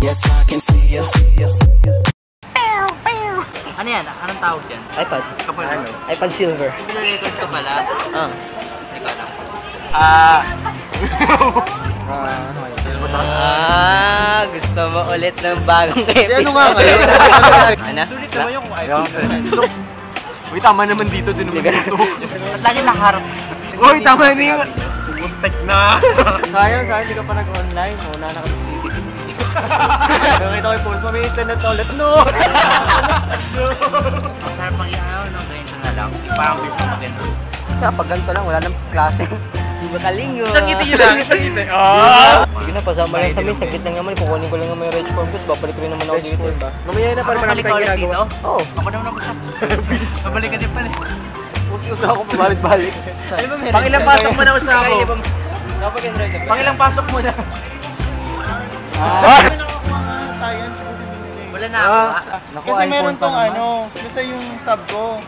Yes, I can see you. Ano yan? Anong tawag dyan? iPad. Kapal ano? iPad Silver. Pinarecord ka pala? Ikaw na. Gusto mo ulit ng bagong episode. Ano nga ngayon? Ano? Sulit naman yung ayaw. Uy, tama naman dito. Din naman dito. At lagi nakaharap. Uy, tama na yun. Pumuntek na. Sayang, hindi ka pa nag-online. Una na ka sa CCTV. Nakita ko yung post mo, may internet ulit. No! Masarap pang iayaw, no? Ganito na lang. Parang bilis mo maganda. Kasi pag ganito lang, wala nang klase. Di ba kalingo? Isang ngiti lang, isang ngiti. Sige na, pasama lang sa min. Saglit lang naman. Kukunin ko lang naman yung reg form ko. Babalik ko rin naman ako dito. Mamaya na para marami tayong ginagawa. Oo. Ako naman ako siya. Babalik ka din pala. Usa ako pabalik-balik. Pangilang pasok mo na usa ako. Pangilang pasok mo na. Wala na ako. Kasi meron tong basta yung stub ko,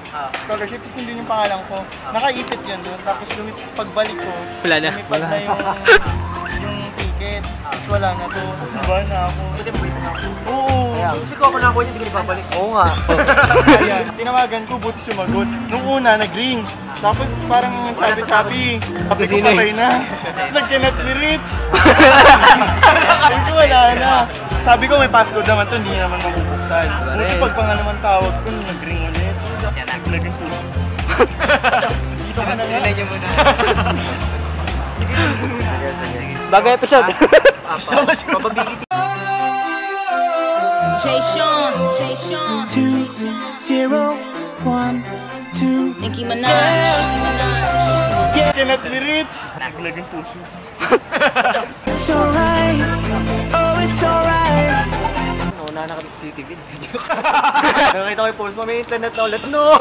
scholarship, kasi hindi yung pangalan ko. Nakaipit yan doon, tapos pagbalik ko, Wala na yung ticket, tapos wala na to. Diba na ako? Pwede mo ito na ako. Oo. Kasi ko na ako niya, hindi ko nababalik. Oo nga. Kaya, tinawagan ko, buti sumagot. Nung una, nag-ring. Tapos parang sabi, tapos ko patay na. Tapos nag-cannot ni Rich. Sabi ko, wala na. Sabi ko, may passcode naman to, hindi naman mabubuksan. Buti pag pa nga naman tawag ko, nag-ring ulit. Naging suso. Dito ka na nga. Niyo muna. Bagay episode. Sama si Mababigit. Jay Sean, 201 2. Nicki Minaj. Cannot ni Rich. Naging puso. It's alright. Oh, it's alright. Una na ka sa CCTV. Nakita ko yung post mo, may internet ulit. No!